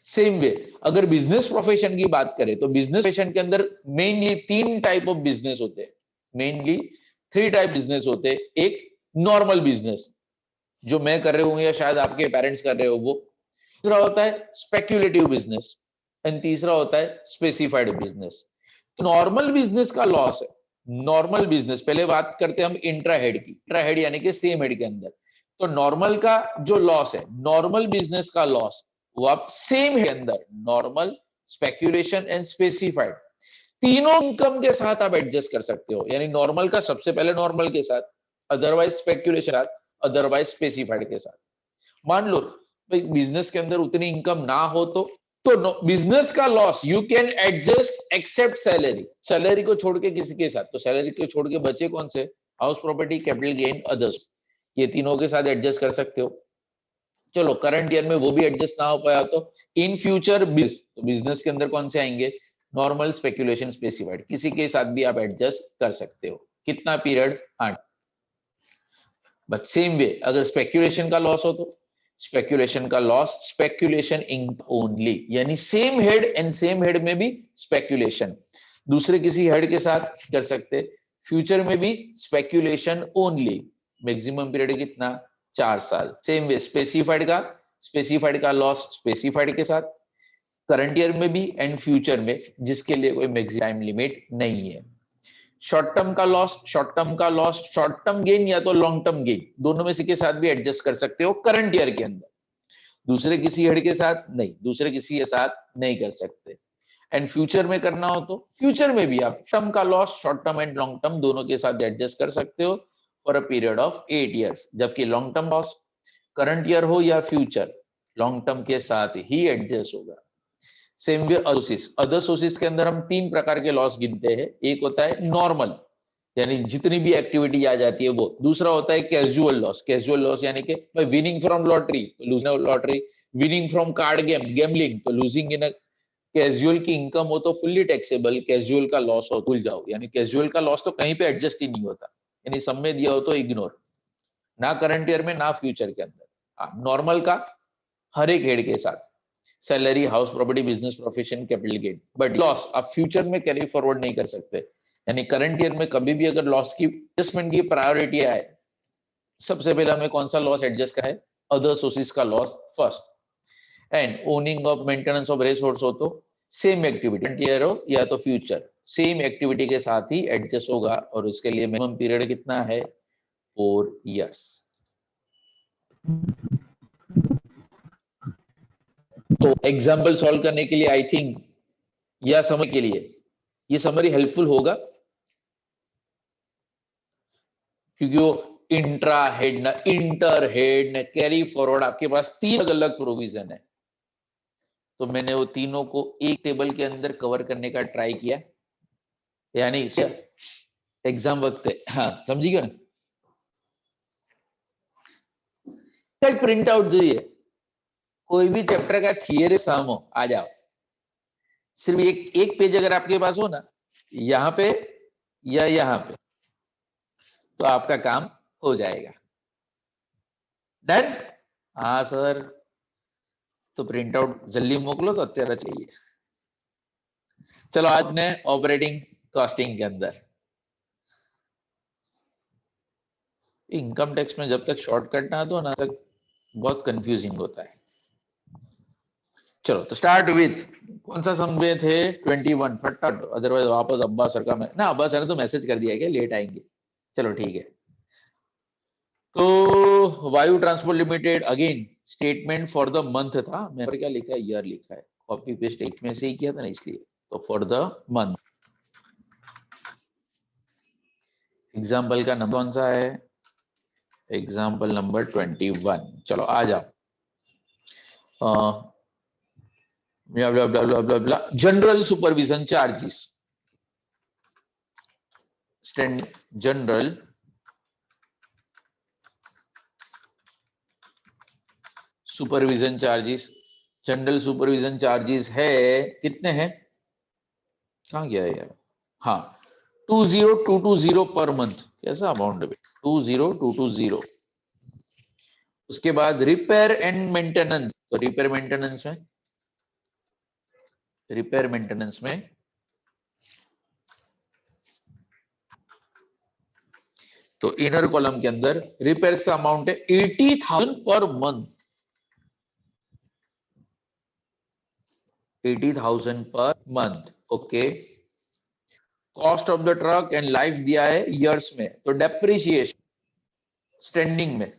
सेम वे अगर बिजनेस प्रोफेशन की बात करें तो बिजनेस प्रोफेशन के अंदर मेनली 3 टाइप ऑफ बिजनेस होते हैं, मेनली 3 टाइप बिजनेस होते हैं। एक नॉर्मल बिजनेस जो मैं कर रहे हूं या शायद आपके पेरेंट्स कर रहे हो वो, दूसरा होता है स्पेक्युलेटिव बिजनेस, एंड तीसरा होता है स्पेसिफाइड बिजनेस। तो नॉर्मल बिजनेस का लॉस है, नॉर्मल बिजनेस, पहले बात करते हैं हम इंट्रा हेड की, इंट्रा हेड यानी कि सेम हेड के अंदर। तो नॉर्मल का जो लॉस है, नॉर्मल बिजनेस का लॉस वो आप सेम है अंदर, नॉर्मल, स्पेक्यूलेशन एंड स्पेसिफाइड, तीनों इनकम के साथ आप एडजस्ट कर सकते हो। यानी नॉर्मल का सबसे पहले नॉर्मल के साथ, अदरवाइज स्पेक्यूलेशन, अदरवाइज स्पेसिफाइड के साथ। मान लो भाई बिजनेस के अंदर उतनी इनकम ना हो तो बिजनेस का loss you can adjust except salary, salary को छोड़ के किसी के साथ, तो सैलरी को छोड़ के बचे कौन से, house property, capital gain, others, ये तीनों के साथ एडजस्ट कर सकते हो। चलो करंट ईयर में वो भी एडजस्ट ना हो पाया तो इन फ्यूचर बिजनेस के अंदर कौन से आएंगे, नॉर्मल, स्पेक्यूलेशन, स्पेसिफाइड, किसी के साथ भी आप एडजस्ट कर सकते हो। कितना पीरियड 8। बट सेम वे अगर स्पेक्यूलेशन का लॉस हो तो स्पेक्यूलेशन का लॉस, स्पेक्यूलेशन इनकम ओनली, यानी same head and same head में भी स्पेक्यूलेशन, दूसरे किसी हेड के साथ कर सकते, फ्यूचर में भी स्पेक्यूलेशन ओनली, मैक्सिमम पीरियड कितना 4 साल। सेम वे स्पेसिफाइड का लॉस स्पेसिफाइड के साथ, करंट ईयर में भी एंड फ्यूचर में, जिसके लिए कोई मैक्सिमम टाइम लिमिट नहीं है। शॉर्ट टर्म का लॉस, शॉर्ट टर्म गेन या तो लॉन्ग टर्म गेन, दोनों में से के साथ भी एडजस्ट कर सकते हो करंट ईयर के अंदर, दूसरे किसी हेड के साथ नहीं, दूसरे किसी के साथ नहीं कर सकते। एंड फ्यूचर में करना हो तो फ्यूचर में भी आप टर्म का loss, short term and long term दोनों के साथ एडजस्ट कर सकते हो for a period of 8 years. जबकि long term loss current year हो या फ्यूचर, लॉन्ग टर्म के साथ ही एडजस्ट होगा। सेम वे अदर सोर्सेस के अंदर हम 3 प्रकार के लॉस गिनते हैं। एक होता है नॉर्मल, यानी जितनी भी एक्टिविटी आ जाती है वो। दूसरा होता है कैजुअल लॉस यानी कि winning from lottery, losing lottery, winning from card game, gambling, तो लूजिंग इन कैजुअल की इनकम हो तो फुल्ली टैक्सेबल, कैजुअल का लॉस हो भूल जाओ, यानी कैजुअल का लॉस तो कहीं पे एडजस्ट ही नहीं होता, यानी सब में दिया हो तो इग्नोर, ना करंट ईयर में ना फ्यूचर के अंदर। नॉर्मल का हर एक हेड के साथ, salary, house property, business profession, capital gain, but loss आप फ्यूचर में कैरी फॉरवर्ड नहीं कर सकते। यानी करंट ईयर में कभी भी अगर लॉस की एडजस्टमेंट की प्रायोरिटी आए, सबसे पहले हमें कौन सा लॉस एडजस्ट करें, अदर सोर्सेस का loss first. And owning of maintenance of resource हो तो सेम एक्टिविटी, करंट ईयर हो या तो फ्यूचर, सेम एक्टिविटी के साथ ही एडजस्ट होगा, और इसके लिए मिनिमम पीरियड कितना है 4 इयर्स। तो एग्जाम्पल सॉल्व करने के लिए आई थिंक या समझ के लिए ये समरी हेल्पफुल होगा, क्योंकि वो इंट्रा हेड ना इंटर हेड ना कैरी फॉरवर्ड, आपके पास 3 अलग अलग प्रोविजन है। तो मैंने वो तीनों को एक टेबल के अंदर कवर करने का ट्राई किया, यानी एग्जाम वक्त है, हाँ समझिएगा ना। कल प्रिंट आउट दीजिए, कोई भी चैप्टर का थियरी सम हो, आ जाओ, सिर्फ एक पेज अगर आपके पास हो ना, यहां पे या यहां पे, तो आपका काम हो जाएगा। डन? हाँ सर, तो प्रिंट आउट जल्दी मोकलो, तो अत्यारा चाहिए। चलो आज ने ऑपरेटिंग कॉस्टिंग के अंदर, इनकम टैक्स में जब तक शॉर्टकट ना दो ना तक बहुत कंफ्यूजिंग होता है। चलो तो स्टार्ट विथ कौन सा सम में थे 21 फटाफट, अदरवाइज वापस अब्बा सर का ना, अब्बा सर ने तो मैसेज कर दिया क्या लेट आएंगे। चलो ठीक है, तो वायु transport limited, again statement for the month था, मेरे क्या लिखा है, ईयर लिखा है, कॉपी पेस्ट एक में से ही किया था ना इसलिए, तो फॉर द मंथ। एग्जाम्पल का नंबर कौन सा है, एग्जाम्पल नंबर 21। चलो आ जाओ, blah blah blah blah blah blah. General supervision charges. General supervision charges, general supervision charges है कितने हैं, कहाँ गया है यार, हाँ 20220 पर मंथ, कैसा अमाउंट है 20220। उसके बाद रिपेयर एंड मेंटेनेंस, तो रिपेयर मेंटेनेंस में तो इनर कॉलम के अंदर रिपेयर्स का अमाउंट है 80,000 per month, 80,000 per month. Okay, cost of the truck and life दिया है इयर्स में, तो डेप्रिसिएशन स्टैंडिंग में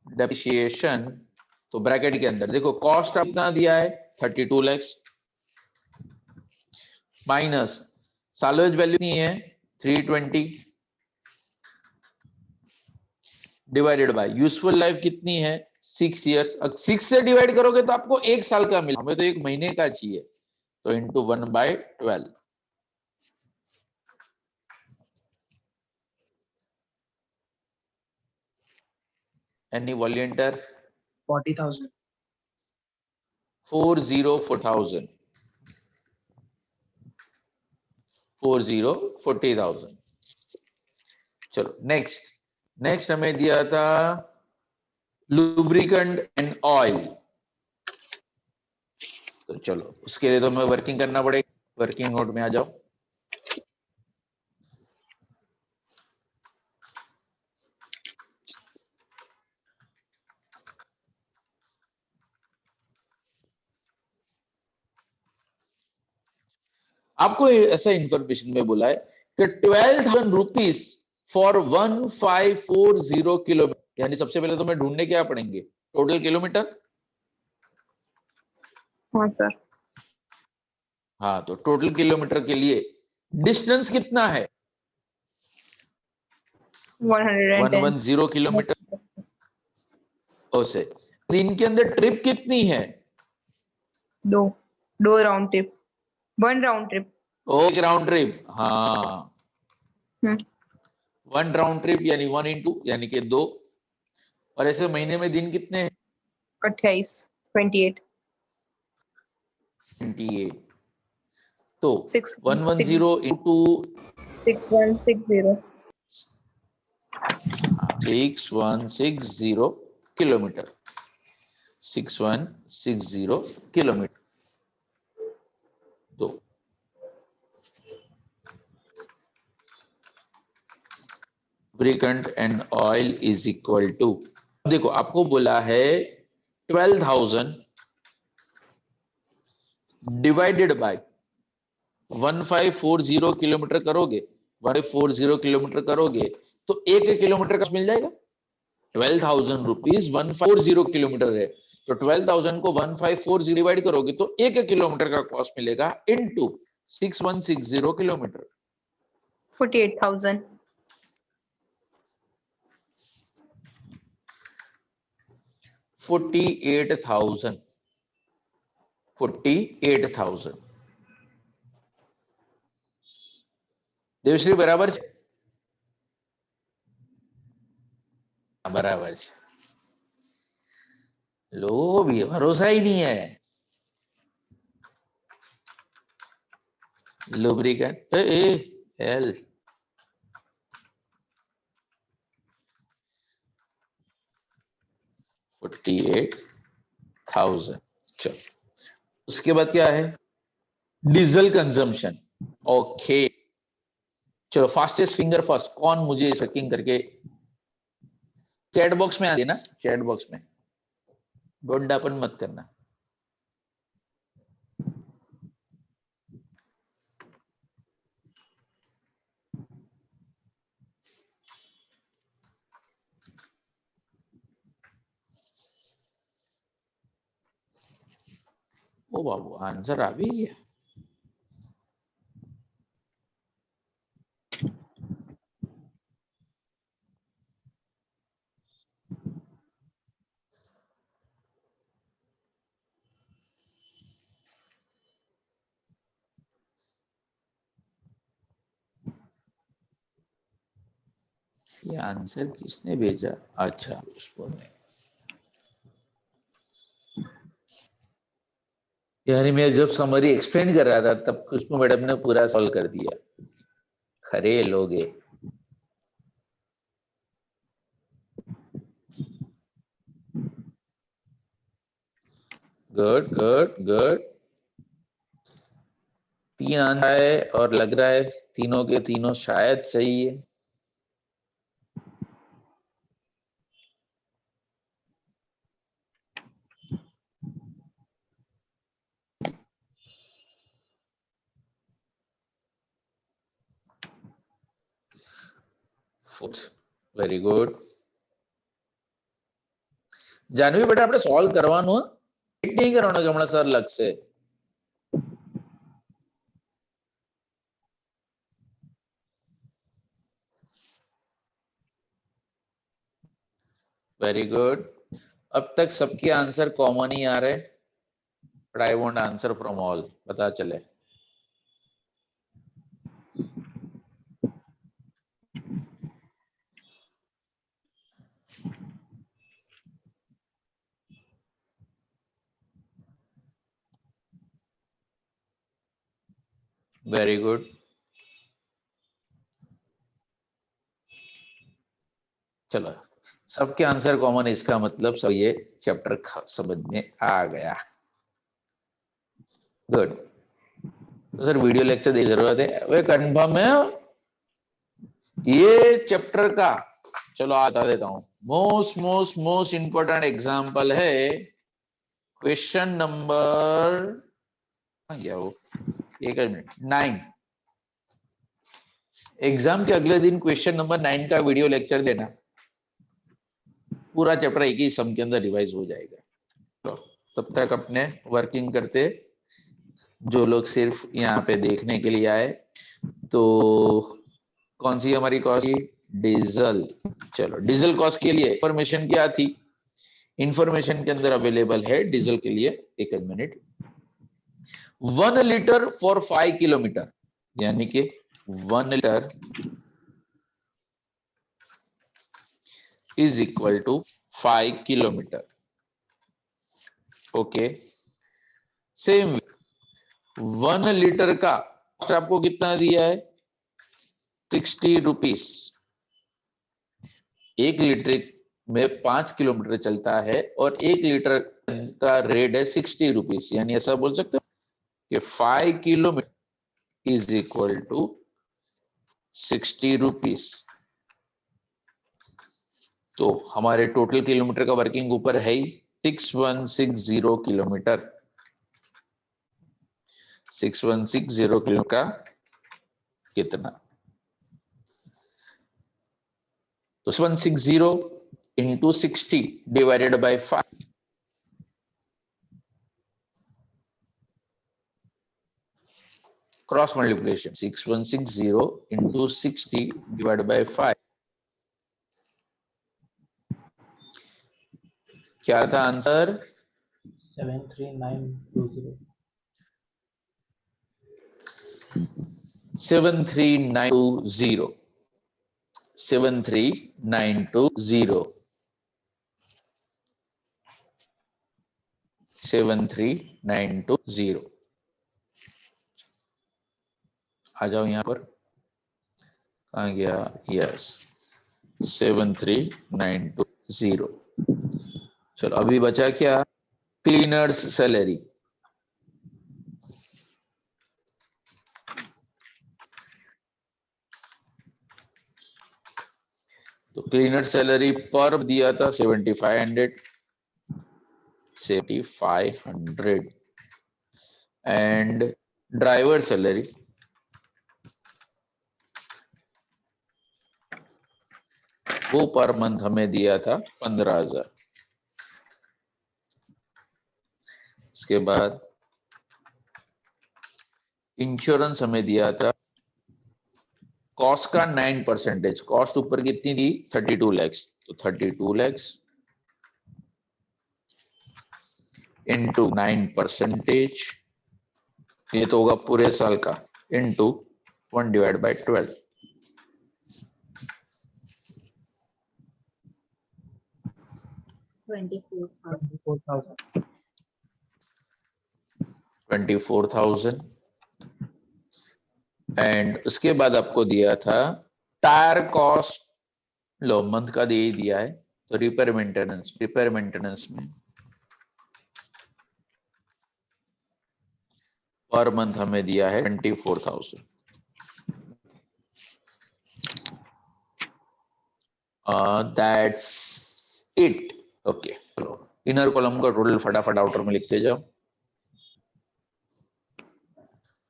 डेप्रिसिएशन, तो ब्रैकेट के अंदर देखो कॉस्ट कितना दिया है 32 लाख माइनस साल्वेज वैल्यू नहीं है 320 डिवाइडेड बाय यूजफुल लाइफ कितनी है 6 इयर्स। 6 से डिवाइड करोगे तो आपको 1 साल का मिला, हमें तो 1 महीने का चाहिए, तो इंटू 1/12। Any volunteer 40,000. 40,000 40,000। चलो नेक्स्ट हमें दिया था लुब्रिकेंट एंड ऑयल, तो चलो उसके लिए तो हमें वर्किंग करना पड़ेगा, वर्किंग नोट में आ जाओ। आपको ऐसा इंफॉर्मेशन में बोला है कि 12,000 रुपीज फॉर 1540 किलोमीटर, यानी सबसे पहले तो मैं ढूंढने क्या पड़ेंगे टोटल किलोमीटर, हाँ सर। हाँ तो टोटल किलोमीटर के लिए डिस्टेंस कितना है 110। 110 किलोमीटर, ओसे दिन के अंदर ट्रिप कितनी है, दो राउंड ट्रिप, 1 राउंड ट्रिप। एक राउंड ट्रिप, हाँ 1 राउंड ट्रिप यानी 1 इंटू यानी कि 2, और ऐसे महीने में दिन कितने हैं 28 28 28, तो 6 110 इंटू 6160 6160 किलोमीटर, 6160 किलोमीटर, तो lubricant and oil is equal to, देखो आपको बोला है 12,000 डिवाइडेड बाय 1540 किलोमीटर करोगे, 1540 किलोमीटर करोगे तो 1 किलोमीटर का मिल जाएगा 12,000 रुपीज 140 किलोमीटर है, तो 12,000 को 1540 डिवाइड करोगे तो 1 किलोमीटर का कॉस्ट मिलेगा इनटू 6160 किलोमीटर, 48,000। 48,000 देवश्री बराबर છે, बराबर છે, लो भी भरोसा ही नहीं है, लुब्रिकेंट एल 48,000। चलो उसके बाद क्या है डीजल कंजम्पशन, ओके चलो फास्टेस्ट फिंगर फर्स्ट, कौन मुझे सर्किंग करके चैट बॉक्स में आ देना, चैट बॉक्स में गोंडापन मत करना। ओ बाबू आंसर आ भी गया, ये आंसर किसने भेजा? अच्छा पुष्पा ने। यानी मैं जब समरी एक्सप्लेन कर रहा था तब पुष्पा मैडम ने पूरा सॉल्व कर दिया। खरे लोग हैं। Good good good. 3 आना है और लग रहा है तीनों के तीनों शायद सही है। Very good. જાનવી બેટા આપણે સોલ્વ કરવાનું વેટ નહીં કરવાનો કે હમણાં સર લખશે. Very good. अब तक सबके आंसर कॉमन ही आ रहे, but I want answer from all. पता चले. Very good. चलो सबके आंसर कॉमन है, इसका मतलब सब ये चैप्टर समझ में आ गया. गुड. तो सर वीडियो लेक्चर की जरूरत है, वे कंफर्म है ये चैप्टर का. चलो आता देता हूं. मोस्ट इंपॉर्टेंट एग्जाम्पल है क्वेश्चन नंबर गया वो 1 मिनट 9. एग्जाम के अगले दिन क्वेश्चन नंबर 9 का वीडियो लेक्चर देना. पूरा चैप्टर एक ही सम के अंदर रिवाइज हो जाएगा. तो तब तक अपने वर्किंग करते. जो लोग सिर्फ यहाँ पे देखने के लिए आए, तो कौन सी हमारी कॉस्ट की? डीजल. चलो डीजल कॉस्ट के लिए इंफॉर्मेशन क्या थी? इंफॉर्मेशन के अंदर अवेलेबल है डीजल के लिए. एक मिनट. 1 लीटर फॉर 5 किलोमीटर, यानी कि 1 litre is equal to 5 kilometre. Okay. Same 1 litre का कॉस्ट आपको कितना दिया है? 60 रुपीस. 1 लीटर में 5 किलोमीटर चलता है और 1 लीटर का रेट है 60 रुपीस. यानी ऐसा बोल सकते हो कि 5 kilometre is equal to 60 rupees. तो हमारे टोटल किलोमीटर का वर्किंग ऊपर है ही 6160 किलोमीटर. 6160 किलोमीटर का कितना? तो 6160 into 60 divided by 5. Cross multiplication 6160 into 60 divided by 5. क्या था आंसर? 73920. 73920. 73920. 73920. आ जाओ यहां पर. कहां गया? यस 73920. चलो अभी बचा क्या? Cleaners salary. तो क्लीनर सैलरी पर दिया था 7500 एंड ड्राइवर सैलरी वो पर मंथ हमें दिया था 15,000. उसके बाद इंश्योरेंस हमें दिया था कॉस्ट का 9%. कॉस्ट ऊपर कितनी दी? 32 लाख. तो 32 लाख इंटू 9%, ये तो होगा पूरे साल का, इंटू 1/12. 24,000. 24,000 एंड उसके बाद आपको दिया था टायर कॉस्ट, लो मंथ का दे ही दिया है, तो रिपेयर मेंटेनेंस में पर मंथ हमें दिया है 24,000. That's it. ओके, चलो इनर कॉलम का टोटल फटाफट आउटर में लिखते जाओ.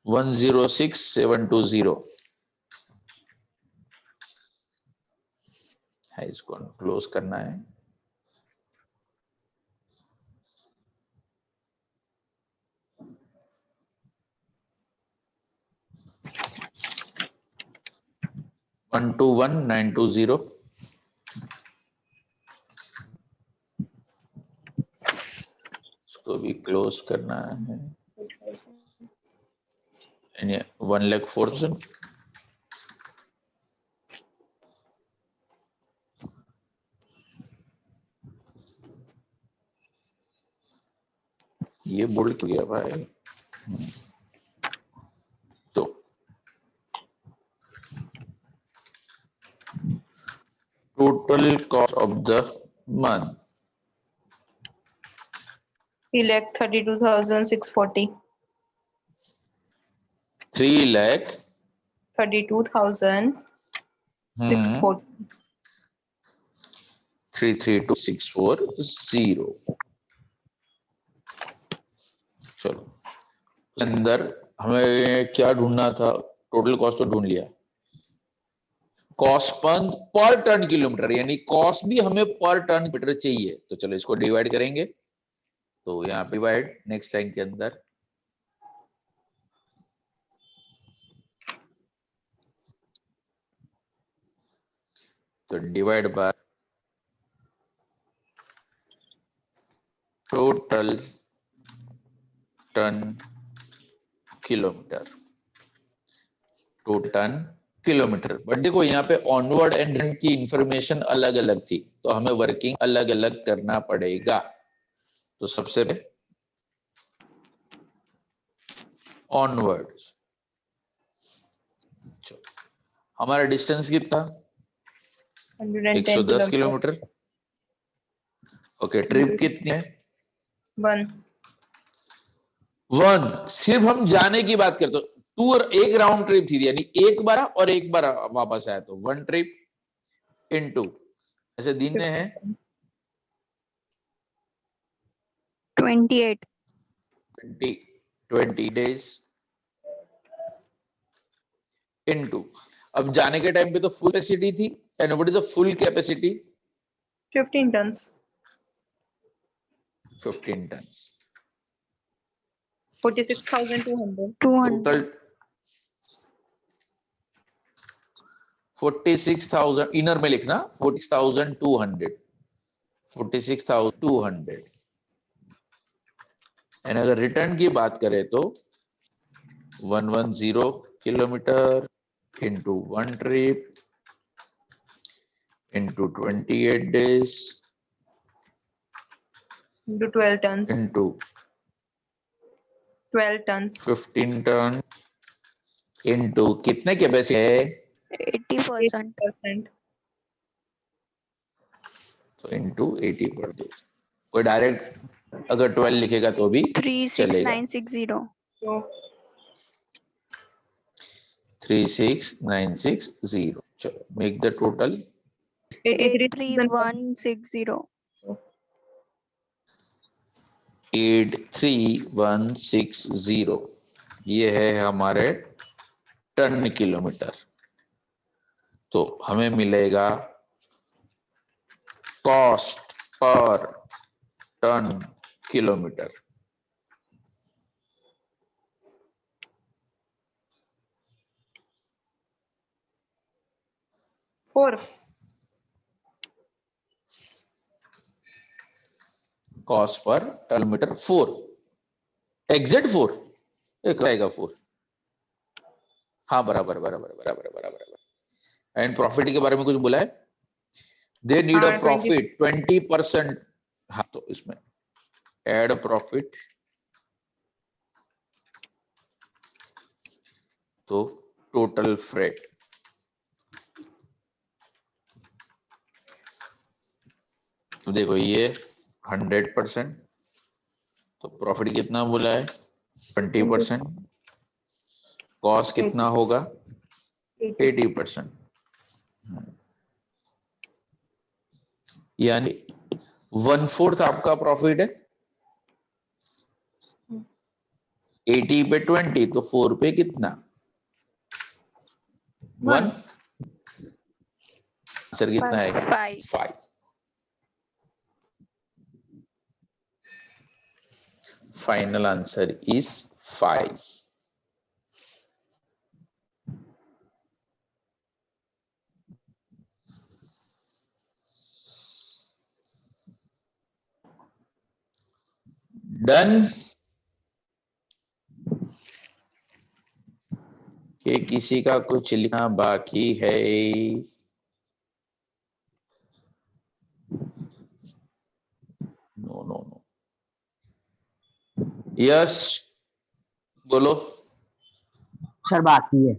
106,720 है, इसको क्लोज करना है. वन टू वन 920, इसको भी क्लोज करना है. 1,04,000. ये बोल्ड गया भाई. तो total cost of the month 3,32,640. 3,00,000. 32,640. 332,640. चलो अंदर हमें क्या ढूंढना था, टोटल कॉस्ट तो ढूंढ लिया. कॉस्ट पर टन किलोमीटर, यानी कॉस्ट भी हमें पर टन किलोमीटर चाहिए. तो चलो इसको डिवाइड करेंगे. तो यहाँ पे डिवाइड नेक्स्ट लाइन के अंदर तो divide by total ton kilometre. Ton kilometre. But देखो यहाँ पे ऑनवर्ड एंड रिटर्न की इंफॉर्मेशन अलग अलग थी, तो हमें वर्किंग अलग अलग करना पड़ेगा. तो सबसे पहले ऑनवर्ड हमारा डिस्टेंस कितना, 110 110 किलोमीटर. ओके, ट्रिप कितनी है, 1. 1. सिर्फ हम जाने की बात करते, टूर एक राउंड ट्रिप थी, यानी एक बार और एक बार वापस आया, तो 1 ट्रिप इनटू ऐसे दिन है 28. 20 डेज इनटू. अब जाने के टाइम पे तो फुल कैपेसिटी थी, and what is the full capacity, 15 tons. 15 tons. 46,200. 200. Total 46,000 inner में लिखना, 46,200. 46,200. एंड अगर रिटर्न की बात करें तो 110 kilometre into 1 trip into 28 days Into 12 tons. Into 12 tons. 15 ton into कितने कैपेसिटी है, 80%. 80%. तो इंटू 80%. कोई डायरेक्ट अगर 12 लिखेगा तो भी चलेगा. 36960. So 36960. चलो मेक द टोटल 83,160. 83,160. ये है हमारे टन किलोमीटर. तो हमें मिलेगा cost per ton kilometre. Four. Cost per ton metre 4. Exact 4 एक आएगा 4. हाँ बराबर बराबर बराबर बराबर. एंड प्रॉफिट के बारे में कुछ बोला है, दे नीड अ हाँ, प्रॉफिट 20%. हाँ, तो इसमें एड प्रॉफिट, तो टोटल फ्रेट, तो देखो ये 100%, तो प्रॉफिट कितना बोला है 20%, कॉस्ट कितना होगा 80%, यानी 1/4 आपका प्रॉफिट है, 80 पे 20 तो 4 पे कितना 1, आंसर कितना है 5 5, फाइनल आंसर इज 5। डन। कि किसी का कुछ लिखना बाकी है? नो नो नो, यस बोलो। सर बाकी है।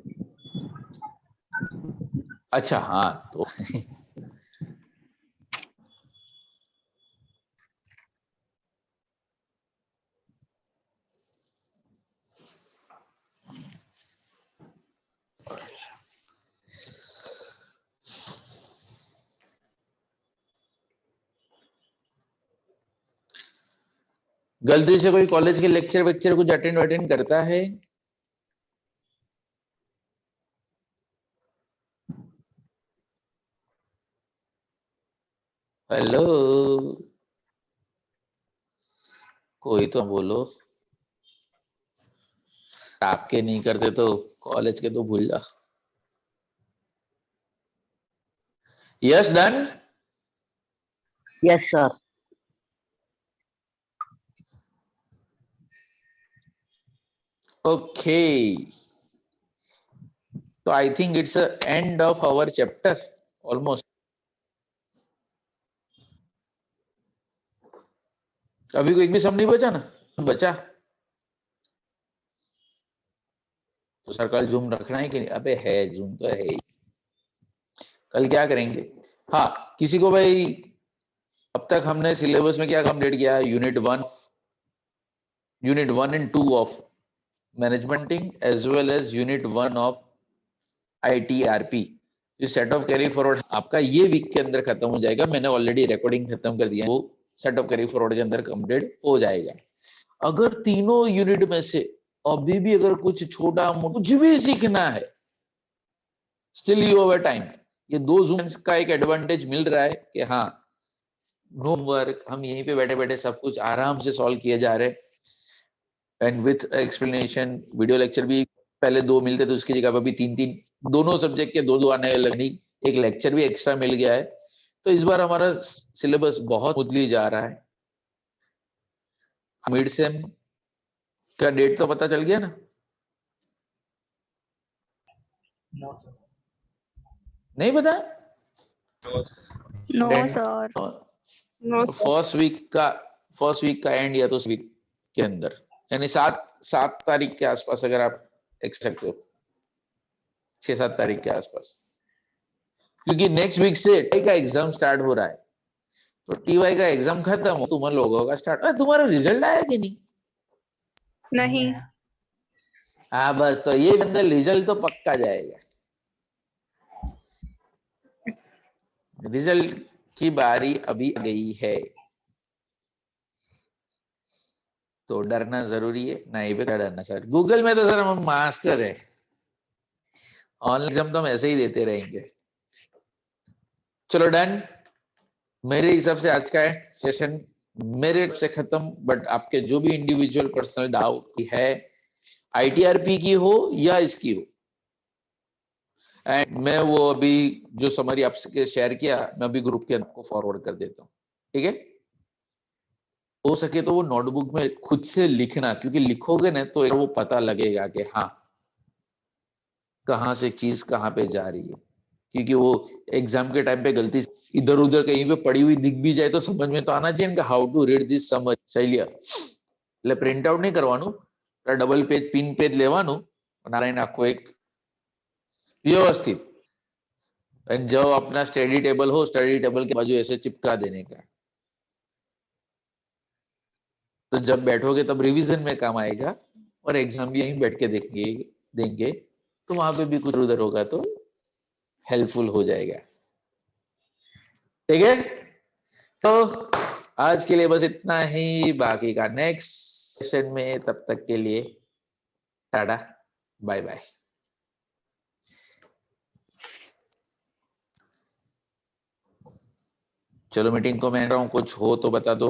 अच्छा हाँ, तो गलती से कोई कॉलेज के लेक्चर वेक्चर कुछ अटेंड अटेंड करता है? हेलो, कोई तो बोलो। आपके नहीं करते तो कॉलेज के तो भूल जा। Yes done. Yes sir. Okay, तो I think it's end of our chapter almost. अभी कोई भी सम नहीं बचा ना? बचा तो सर कल जूम रखना है कि नहीं? अबे है, जूम तो है ही। कल क्या करेंगे? हाँ, किसी को भाई अब तक हमने सिलेबस में क्या कंप्लीट किया है? Unit 1 and 2 of management as well as unit 1 of ITRP। Set off carry forward आपका ये वीक के अंदर खत्म हो जाएगा। मैंने ऑलरेडी रिकॉर्डिंग खत्म कर दिया है, वो सेट ऑफ कैरी फॉरवर्ड के अंदर कंप्लीट हो जाएगा। अगर तीनों यूनिट में से अभी भी अगर कुछ छोटा मोटा कुछ भी सीखना है, स्टिल यू हैव टाइम। ये दो जूम का एक एडवांटेज मिल रहा है कि हाँ, नो वर्क, हम यहीं पे बैठे बैठे सब कुछ आराम से सॉल्व किए जा रहे हैं and with explanation. Video lecture भी पहले 2 मिलते थे, उसकी जगह पर भी 3-3 दोनों सब्जेक्ट के 2-2 आने लगे, एक लेक्चर भी एक्स्ट्रा मिल गया है। तो इस बार हमारा सिलेबस बहुत स्मूथली जा रहा है। मिड सेम का डेट तो पता चल गया ना? No sir. नहीं पता? No Then- sir. No, first week का एंड या तो वीक के अंदर, यानी 7 तारीख के आसपास अगर आप एक्सपेक्ट सकते हो, 6-7 तारीख के आसपास, क्योंकि नेक्स्ट वीक से टी का एग्जाम स्टार्ट हो रहा है। तो TY का एग्जाम खत्म हो, तुम लोगों का स्टार्ट। तुम्हारा रिजल्ट आया कि नहीं? नहीं। हाँ बस, तो ये अंदर रिजल्ट तो पक्का जाएगा। रिजल्ट की बारी अभी आ गई है, तो डरना जरूरी है? नहीं बेटा, डरना सर, गूगल में तो सर हम मास्टर है। ऑनलाइन एग्जाम तो हम ऐसे ही देते रहेंगे। चलो डन। मेरे हिसाब से आज का सेशन मेरे से खत्म, बट आपके जो भी इंडिविजुअल पर्सनल डाउट है, ITRP की हो या इसकी हो, एंड मैं वो अभी जो समरी आपसे शेयर किया, मैं अभी ग्रुप के अंदर को फॉरवर्ड कर देता हूँ, ठीक है? हो सके तो वो नोटबुक में खुद से लिखना, क्योंकि लिखोगे ना तो वो पता लगेगा कि हाँ कहाँ से चीज कहाँ पे जा रही है, क्योंकि वो एग्जाम के टाइम पे गलती इधर उधर कहीं पे पड़ी हुई दिख भी जाए तो समझ में तो आना चाहिए हाउ टू रीड दिस समझ शैलिया એટલે પ્રિન્ટ આઉટ નહીં કરવાનું, ડબલ પેજ પિન પેજ લેવાનું, નારાયણ આખો એક व्यवस्थित, और जब अपना स्टडी टेबल हो स्टडी टेबल के बाजू ऐसे चिपका देने का, तो जब बैठोगे तब रिवीजन में काम आएगा और एग्जाम भी यहीं बैठ के देंगे तो वहां पे भी कुछ उधर होगा तो हेल्पफुल हो जाएगा। ठीक है, तो आज के लिए बस इतना ही, बाकी का नेक्स्ट सेशन में, तब तक के लिए टाटा बाय बाय। चलो मीटिंग को मैं रहा हूं, कुछ हो तो बता दो।